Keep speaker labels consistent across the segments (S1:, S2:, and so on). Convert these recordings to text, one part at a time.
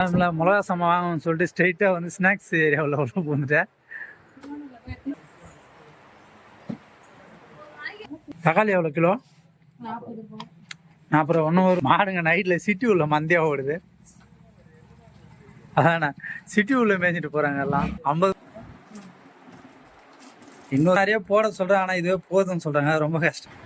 S1: மிளகா சாமான் வாங்கணும்னு சொல்லிட்டு ஸ்ட்ரெயிட்டாக வந்து ஸ்நாக்ஸ் ஏரியாவில் உள்ள போந்துட்டேன். தக்காளி எவ்வளோ கிலோ? 40. ஒன்றும் ஒரு மாடுங்க நைட்டில் சிட்டி உள்ள மந்தியாக ஓடுது. அதாண்ணா சிட்டி உள்ள மேய்ஞ்சிட்டு போகிறாங்க எல்லாம். 50 இன்னும் நிறைய போட சொல்கிறேன். ஆனால் இதுவே போதும்னு சொல்கிறாங்க. ரொம்ப கஷ்டம்.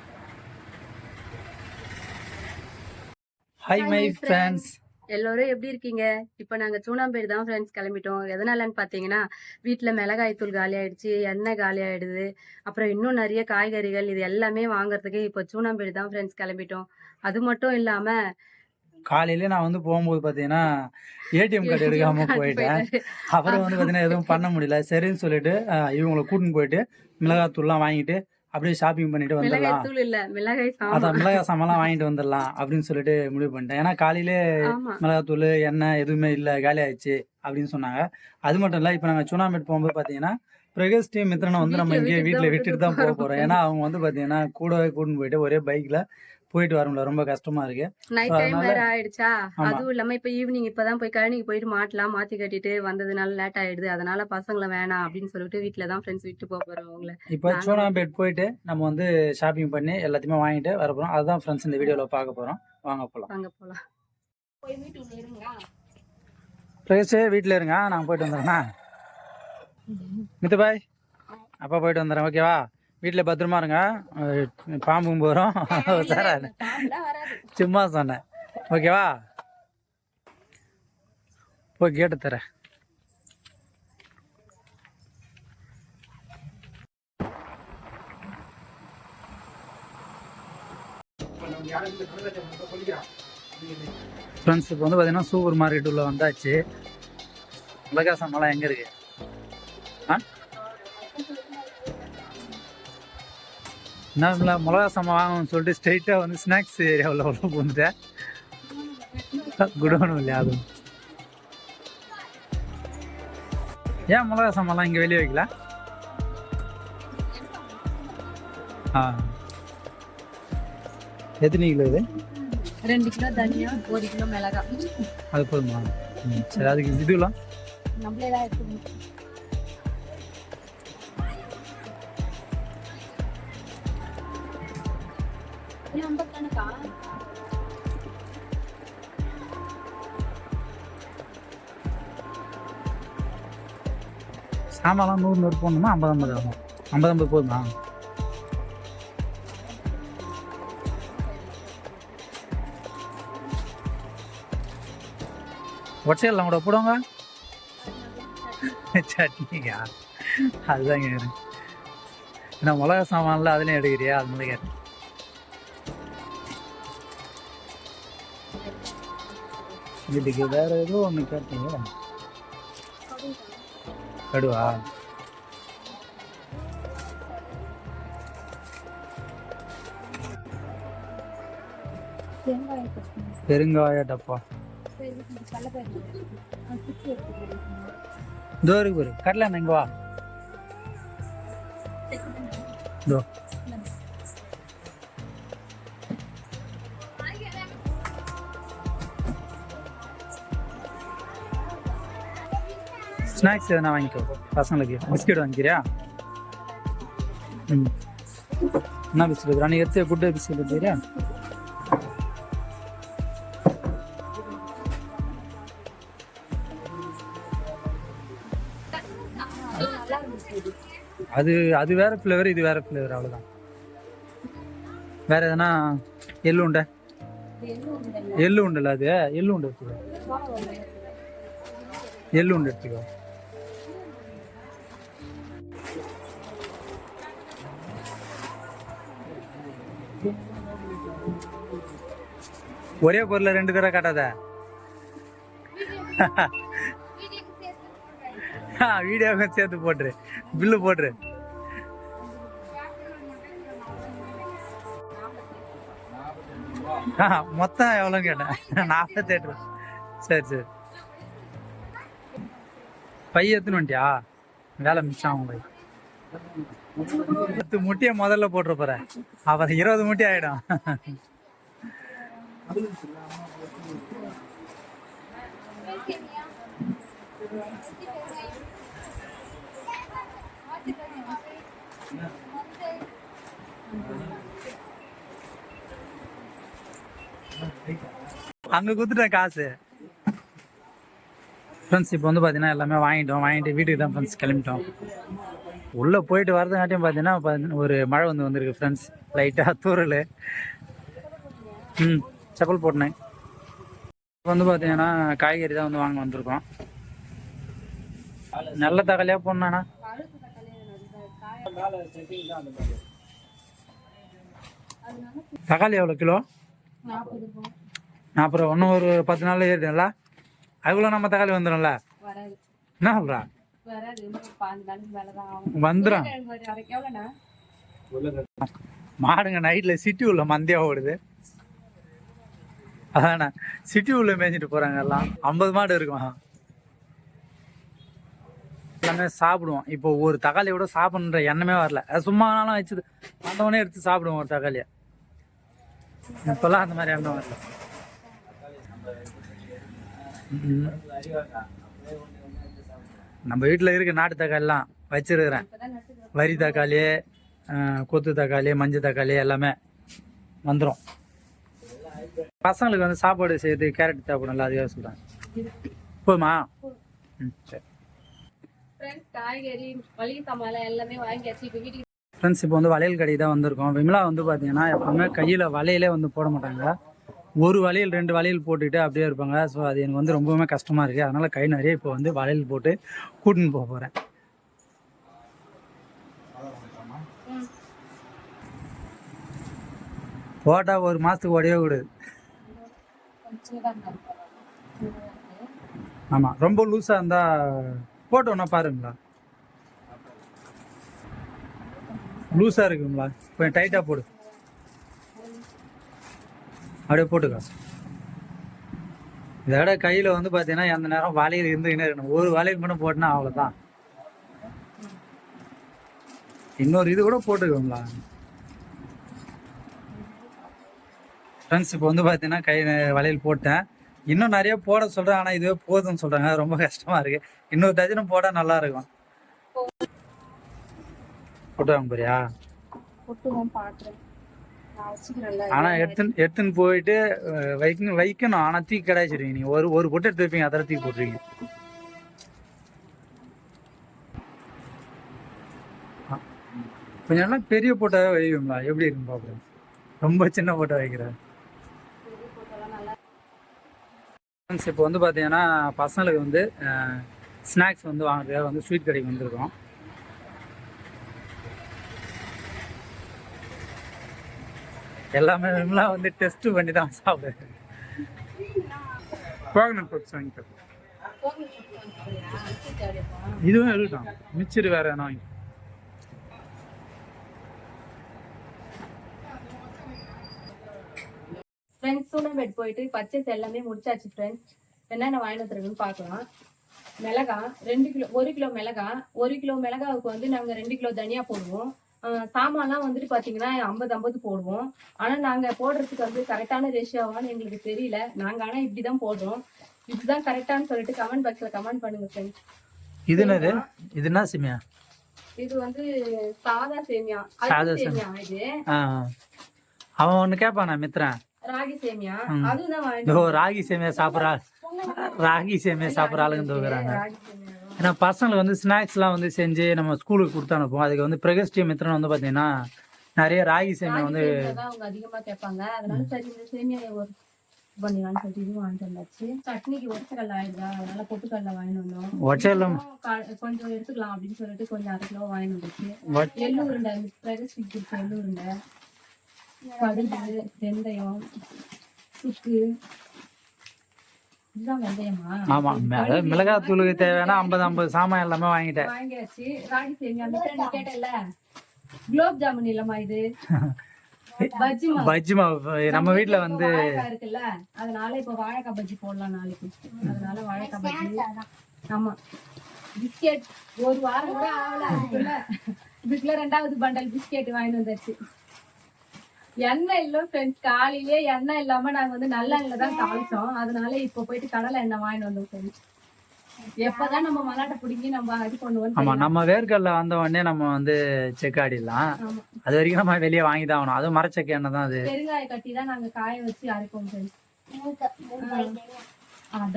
S1: ஹாய் மை ஃப்ரெண்ட்ஸ்,
S2: எல்லோரும் எப்படி இருக்கீங்க? இப்போ நாங்கள் சூனாம்பேடு தான் ஃப்ரெண்ட்ஸ் கிளம்பிட்டோம். எதனாலன்னு பார்த்தீங்கன்னா, வீட்டில் மிளகாய் தூள் காலி ஆயிடுச்சு, எண்ணெய் காலி ஆயிடுது, அப்புறம் இன்னும் நிறைய காய்கறிகள் இது எல்லாமே வாங்குறதுக்கு இப்போ சூனாம்பேடு தான் ஃப்ரெண்ட்ஸ் கிளம்பிட்டோம். அது மட்டும் இல்லாமல்
S1: காலையில நான் வந்து போகும்போது பார்த்தீங்கன்னா ஏடிஎம் கார்டு எடுக்காமல் போயிட்டேன். அப்புறம் வந்து பார்த்தீங்கன்னா எதுவும் பண்ண முடியல. சரின்னு சொல்லிட்டு இவங்களை கூட்டின்னு போயிட்டு மிளகாத்தூள்லாம் வாங்கிட்டு அப்படியே ஷாப்பிங் பண்ணிட்டு வந்துடலாம். அதான் மிளகாய் சாமான்லாம் வாங்கிட்டு வந்துடலாம் அப்படின்னு சொல்லிட்டு முடிவு பண்ணிட்டேன். ஏன்னா காலையிலே மிளகாத்தூள் எண்ணெய் எதுவுமே இல்லை, காலி ஆயிடுச்சு அப்படின்னு சொன்னாங்க. அது மட்டும் இல்லை, இப்போ நாங்கள் சூனாம்பேட் போகும்போது பார்த்தீங்கன்னா பிரகேஷ் டீம் மித்திரனை வந்து நம்ம இங்கே வீட்டில் விட்டுட்டு தான் போக போகிறோம். ஏன்னா அவங்க வந்து பார்த்தீங்கன்னா கூடவே கூட்டின்னு போயிட்டு ஒரே பைக்கில் போயிட்டு வர முடியல, ரொம்ப கஷ்டமா இருக்கு.
S2: நைட் டைம் வேற ஆயிடுச்சா, அதுவும் இல்லாம இப்ப ஈவினிங் இப்பதான் போய் கழனிக்கு போயிட்டு மாட்டலாம் மாத்தி கட்டிட்டு வந்ததுனால லேட் ஆயிடுது. அதனால பசங்களை வேணாம் அப்படின்னு சொல்லிட்டு வீட்டுல தான் ஃப்ரெண்ட்ஸ் விட்டு போக போறோம். அவங்கள
S1: இப்போ சூனாம்பேட் போயிட்டு நம்ம வந்து ஷாப்பிங் பண்ணி எல்லாத்தையுமே வாங்கிட்டு வர போறோம். அதுதான் ஃப்ரெண்ட்ஸ் இந்த வீடியோல பார்க்க போறோம். வாங்க போலாம்.
S2: போய் வீட்டுல இருங்க.
S1: பிரேஷ் வீட்டுல இருங்க, நான் போயிட்டு வந்துடுறேண்ணா. மித்து பாய், அப்பா போயிட்டு வந்துடுறேன். ஓகேவா? வீட்டில் பத்திரமா இருங்க. பாம்பும் போகிறோம் சார், சும்மா சொன்னேன். ஓகேவா? போய் கேட்டு தரேன். ஃப்ரெண்ட்ஸ், இப்போ வந்து பார்த்தீங்கன்னா சூப்பர் மார்க்கெட் உள்ள வந்தாச்சு. மிளகாய் சாமான்லாம் எங்கே இருக்கு? நான் மிளகா சாமான் வாங்கணும்னு சொல்லிட்டு ஸ்ட்ரெயிட்டாக வந்து ஸ்நாக்ஸ் ஏரியாவில் உள்ள போந்துட்டேன். குடோனும் இல்லையா? அதுவும் ஏன் மிளகா சாமான்லாம் இங்கே வெளியே வைக்கல? எத்தனை கிலோ இது?
S2: 2 கிலோ தனியா, 1 கிலோ மிளகா.
S1: அது போதுமா? சரி, அதுக்கு இதுலாம்
S2: நம்மளே தான் எடுத்துக்கணும்.
S1: சாமான்லாம் 100 போடணுமா? 50 ஆகும். 50 போதுமா? ஒட்சையெல்லாம் கூட போடுவாங்க. சட்னிக்கா? அதுதான் கேட்குறேன். ஏன்னா மிளகா சாமான்ல அதுலேயும் எடுக்கிறியா? அது மாதிரி கேட்டேன். இதுக்கு வேற ஏதோ ஒன்று கேட்டீங்க. கடுவா? பெருங்காய டப்பா இதோ இருக்கு பாரு. கடலை எண்ணெய் இங்க வா. இதோ ஸ்நாக்ஸ் எதனா வாங்கிக்கோ பசங்களுக்கு. பிஸ்கெட் வாங்கிக்கிறியா? என்ன பிஸ்கெட்? நீ எடுத்து குட் பிஸ்கெட் எடுத்துக்கிறியா? அது வேற ஃப்ளேவர், இது வேற ஃப்ளேவர், அவ்வளோதான். வேற எதனா எள்ளு உண்டை? எள்ளு உண்டல்ல, அது எள்ளு உண்டை எடுத்துக்கோ. எள்ளு உண்டை எடுத்துக்கோ. ஒரே பொருளை 2 தடவை காட்டாத. வீடியோவுக்கு சேர்த்து போட்டுரு, பில்லு போட்டுரு. மொத்தம் எவ்வளோன்னு கேட்டேன். 48. சரி. பை எத்துன்னு வந்துட்டியா? வேலை மிச்சம் ஆகும். பை 10 முட்டையை முதல்ல போட்டுற போற, அப்புறம் 20 முட்டை ஆயிடும். அங்க குடுத்துட்டேன் காசு. ஃப்ரெண்ட்ஸ் இப்போ வந்து பார்த்தீங்கன்னா எல்லாமே வாங்கிட்டு வீட்டுக்கு தான் ஃப்ரெண்ட்ஸ் கிளம்பிட்டோம். உள்ளே போயிட்டு வரதுங்காட்டியும் பார்த்தீங்கன்னா ஒரு மழை வந்திருக்கு ஃப்ரெண்ட்ஸ், லைட்டாக தூரல். செப்பல் போட்டேன். இப்போ வந்து பார்த்தீங்கன்னா காய்கறி தான் வந்து வாங்க வந்திருக்கோம். நல்ல தக்காளியாக போடணாண்ணா. தக்காளி எவ்வளோ கிலோ? 40 ரூபா. இன்னும் ஒரு 10 நாள் ஏறிடும்ல, அதுக்குள்ள நம்ம தக்காளி வந்துடும்ல. என்ன சொல்றா? வந்துடும். மாடுங்க நைட்ல சிட்டி உள்ள மந்தியா ஓடுது. அதாண்ணா சிட்டி உள்ள மேய்ஞ்சிட்டு போறாங்க எல்லாம். 50 மாடு இருக்கும். எல்லாமே சாப்பிடுவோம். இப்போ ஒரு தக்காளி கூட சாப்பிடுன்ற எண்ணமே வரல. அது சும்மானாலும் வச்சு வந்தவொடனே எடுத்து சாப்பிடுவோம் ஒரு தக்காளியை. இப்பெல்லாம் அந்த மாதிரி எண்ணம் வரல. நம்ம வீட்டில் இருக்க நாட்டு தக்காளிலாம் வச்சிருக்கிறேன். வரி தக்காளி, கொத்து தக்காளி, மஞ்சள் தக்காளி எல்லாமே வந்துடும். பசங்களுக்கு வந்து சாப்பாடு செய்யறது கேரட் தேவைப்படும்ல, அதுக்காக சொல்கிறேன். போதுமா? சரி ஃப்ரெண்ட்ஸ், இப்போ வந்து வளையல் கடை தான் வந்திருக்கோம். விமலா வந்து பார்த்தீங்கன்னா எப்பவுமே கையில் வளையலே வந்து போட மாட்டாங்க. ஒரு வளையல் 2 வளையல் போட்டுட்டு அப்படியே இருப்பாங்க. ஸோ அது எனக்கு வந்து ரொம்பவுமே கஷ்டமாக இருக்குது. அதனால் கை நிறைய இப்போ வந்து வளையல் போட்டு கூட்டின்னு போக போகிறேன். போட்டால் ஒரு மாதத்துக்கு உடையவே கூடாது. ஆமாம், ரொம்ப லூஸாக இருந்தால் போட்டோன்னா பாருங்களா. லூஸாக இருக்குங்களா, கொஞ்சம் டைட்டாக போடு. அப்படியே போட்டுக்கோ. இதோட கையில் வந்து பார்த்தீங்கன்னா எந்த நேரம் வளையல் இருந்துக்கினே இருக்கணும். ஒரு வளையல் மட்டும் போட்டுனா அவ்வளோதான். இன்னொரு இது கூட போட்டுக்கோங்களா. ஃப்ரெண்ட்ஸ், இப்போ வந்து பார்த்தீங்கன்னா வளையல் போட்டேன். இன்னும் நிறைய போட சொல்கிறேன். ஆனால் இதுவே போதும்னு சொல்கிறாங்க. ரொம்ப கஷ்டமாக இருக்குது. இன்னொரு டஜனும் போட்டால் நல்லா இருக்கும். போட்டுவாங்க போறியா? ஆனா எடுத்துன்னு போயிட்டு வைக்கணும். ஆனா தூக்கி கிடைச்சிருவீங்க. நீங்க ஒரு பொட்டு எடுத்து வைப்பீங்க, அதெல்லாம் தூக்கி போட்டுருவீங்க. கொஞ்சம் எல்லாம் பெரிய போட்டாவே வைக்குங்களா, எப்படி இருக்குன்னு பாக்குறேன். ரொம்ப சின்ன போட்டா வைக்கிறேன். இப்போ வந்து பாத்தீங்கன்னா பசங்களுக்கு வந்து ஸ்நாக்ஸ் வந்து வாங்குறதுக்காக வந்து ஸ்வீட் கடைக்கு வந்திருக்கோம். எல்லாமே வந்து டெஸ்ட் பண்ணி தான் சாப்பிடுறேன். கோகனட் பப்ஸ் வாங்கிக்கோ. இதுவும் எழுதிட்டான். மிச்சர் வேற என்ன வாங்கி.
S2: ஃப்ரெண்ட்ஸ், சூனம்பேட் போயிட்டு பர்ச்சேஸ் எல்லாமே முடிச்சாச்சு ஃப்ரெண்ட்ஸ். என்னென்ன வாங்கிட்டு வந்துருக்குன்னு பார்க்கலாம். மிளகா 2 கிலோ, 1 கிலோ மிளகா. 1 கிலோ மிளகாவுக்கு வந்து நாங்கள் 2 கிலோ தனியா போடுவோம். சாமான்லாம் வந்துட்டு பார்த்தீங்கன்னா 50 போடுவோம். ஆனால் நாங்கள் போடுறதுக்கு வந்து கரெக்டான ரேஷியோவான்னு எங்களுக்கு தெரியல. நாங்கள் ஆனால் இப்படி தான் போடுறோம். இதுதான் கரெக்டானு சொல்லிட்டு கமெண்ட் பாக்ஸில் கமெண்ட் பண்ணுங்க ஃப்ரெண்ட்ஸ்.
S1: இது என்னது? இது என்ன சேமியா?
S2: இது வந்து சாதா சேமியா. சேமியா இது.
S1: அவன் ஒன்று கேட்பானா மித்ரன்,
S2: ராகி சேமியா. அதுதான்
S1: ராகி சேமியா சாப்பிட்றா. ராகி சேமியா சாப்பிட்ற ஆளுங்க தோக்குறாங்க. ஏன்னா பசங்களுக்கு வந்து ஸ்நாக்ஸ்லாம் வந்து செஞ்சு நம்ம ஸ்கூலுக்கு கொடுத்து அனுப்போம். அதுக்கு வந்து பிரகஸ்டி மித்ரன் வந்து பார்த்தீங்கன்னா நிறைய ராகி சேமியா வந்து
S2: அவங்க அதிகமாக கேட்பாங்க. அதனால சரி இந்த சேமியா ஒரு பண்ணிடலாம்னு சொல்லிட்டு இதுவும் வாங்கிட்டு வந்தாச்சு. சட்னிக்கு ஒற்றைக்கல்ல ஆயிடுதா, அதனால பொட்டுக்கல்ல வாங்கிட்டு வந்தோம். ஒற்றையெல்லாம் கொஞ்சம் எடுத்துக்கலாம் அப்படின்னு சொல்லிட்டு கொஞ்சம் 1/2 கிலோ வாங்கிட்டு வந்துச்சு. எள்ளு உருண்டை, பிரகஸ்டி கொடுத்த எள்ளு உருண்டை, கடுகு, வெந்தயம், சுக்கு.
S1: ஆமா, மிளகாத்தூளுக்கு தேவையான 50 சாமான் எல்லாமே
S2: வாங்கியாச்சு. ராகி சேமியா கேட்டல. குலோப் ஜாமுன் இல்லம்மா, இது
S1: பஜ்ஜி மாவு. நம்ம வீட்டுல வந்து
S2: இருக்குல்ல, அதனால இப்ப வாழைக்காய் பஜ்ஜி போடலாம் நாளைக்கு. அதனால வாழைக்காய் பஜ்ஜி. ஆமா, பிஸ்கெட் ஒரு வாரம் கூட ஆகல. இதுக்குள்ள 2வது பண்டல் பிஸ்கெட் வாங்கிட்டு வந்தாச்சு. எண்ணெய் இல்ல ஃப்ரெண்ட்ஸ், காலையிலே எண்ணெய் இல்லாம நாங்க வந்து நல்லெண்ணெய் தான் தாளிச்சோம். அதனால இப்ப போயிட்டு கடலை எண்ணெய் வாங்கிட்டு வந்தோம் ஃப்ரெண்ட்ஸ். எப்பதான் நம்ம மலாட்டை பிடிங்கி நம்ம இது பண்ணுவோம்.
S1: ஆமா, நம்ம வேர்க்கடல வந்த உடனே நம்ம வந்து செக் ஆடிடலாம்.
S2: ஆமா,
S1: அது வரைக்கும் நம்ம வெளியே வாங்கி தான் ஆகணும். அதுவும் மரச்செக்கு எண்ணெய் தான் அது.
S2: பெருங்காய கட்டி தான் நாங்க காய வச்சு அரைப்போம் ஃப்ரெண்ட்ஸ்.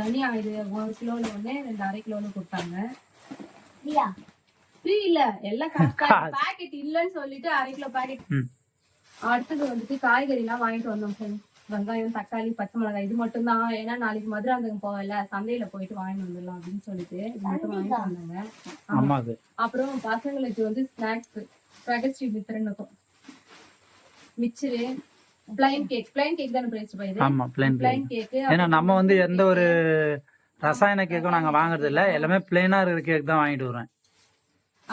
S2: தனியா இது 1 கிலோல ஒண்ணு 2 1/2 கிலோன்னு கொடுத்தாங்க. ஃப்ரீ இல்ல, எல்லாம் பாக்கெட் இல்லன்னு சொல்லிட்டு 1/2 கிலோ பாக்கெட். அடுத்தது வந்துட்டு காய்கறி எல்லாம் வாங்கிட்டு வந்தோம் ஃப்ரெண்ட்ஸ். வெங்காயம், தக்காளி, பச்சை மிளகாய் இது மட்டும் தான். ஏன்னா நாளைக்கு மதுராந்தகம் போகல, சந்தையில போயிட்டு வாங்கிட்டு வந்துடலாம் அப்படின்னு சொல்லிட்டு இது மட்டும் வாங்கிட்டு வந்தாங்க. அப்புறம் பசங்களுக்கு வந்து ஸ்நாக்ஸ் பிரகஸ்ரீ மித்திரனுக்கும் மிச்சரு, பிளைன் கேக் தானே பிரைஸ் போயிது.
S1: ஆமா, பிளைன்
S2: கேக்.
S1: ஏன்னா நம்ம வந்து எந்த ஒரு ரசாயன கேக்கும் நாங்க வாங்குறது இல்ல, எல்லாமே பிளைனா இருக்கிற கேக் தான் வாங்கிட்டு வருவேன்.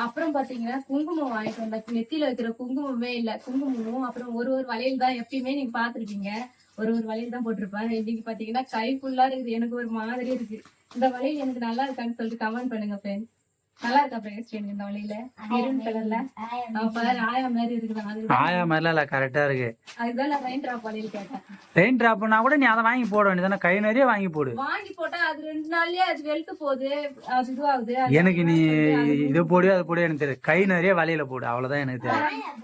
S2: அப்புறம் பாத்தீங்கன்னா குங்குமம் வாங்கிட்டு வந்தேன். நெத்தியில வைக்கிற குங்குமமே இல்ல, குங்குமமும் அப்புறம் ஒரு வளையல் தான். எப்பயுமே நீங்க பாத்துருப்பீங்க, ஒரு வளையல் தான் போட்டிருப்பேன். இன்னைக்கு பாத்தீங்கன்னா கை ஃபுல்லா இருக்குது. எனக்கு ஒரு மாதிரி இருக்கு. இந்த வளையல் எனக்கு நல்லா இருக்கான்னு சொல்லிட்டு கமெண்ட் பண்ணுங்க ஃப்ரெண்ட்ஸ். நல்லா இருக்கா பிரகஸ்ரீ எனக்கு இந்த வளையல? மெரூன் கலர்ல ஆயா மாதிரி இருக்குது.
S1: ஆயா மாதிரிலாம் இல்ல, கரெக்டா இருக்கு.
S2: அதுதான் நான் ரெயின் டிராப் வளையல் கேட்டேன்.
S1: ரெயின் டிராப்னா கூட நீ அதை வாங்கி போட வேண்டியதானே, கை நிறைய வாங்கி போடு.
S2: வாங்கி போட்டா அது 2 நாள்லயே அது வெளுத்து போகுது, அது இதுவாகுது.
S1: எனக்கு நீ இது போடு அது போடு எனக்கு தெரியும், கை நிறைய வலையில போடு, அவ்வளவுதான் எனக்கு தெரியும்.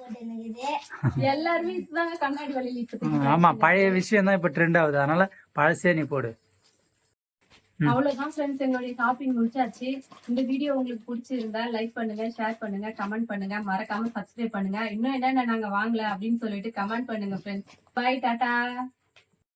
S2: எல்லாருமே இதுதாங்க கண்ணாடி வளையல்.
S1: ஆமா, பழைய விஷயம் தான் இப்ப ட்ரெண்ட் ஆகுது, அதனால பழசே நீ போடு.
S2: அவ்வளவுதான் ஃப்ரெண்ட்ஸ், எங்களுடைய ஷாப்பிங் முடிச்சாச்சு. இந்த வீடியோ உங்களுக்கு பிடிச்சிருந்தா லைக் பண்ணுங்க, ஷேர் பண்ணுங்க, கமெண்ட் பண்ணுங்க, மறக்காம சப்ஸ்கிரைப் பண்ணுங்க. இன்னும் என்னென்ன நாங்க வாங்கல அப்படின்னு சொல்லிட்டு கமெண்ட் பண்ணுங்க ஃப்ரெண்ட்ஸ். பை, டாடா.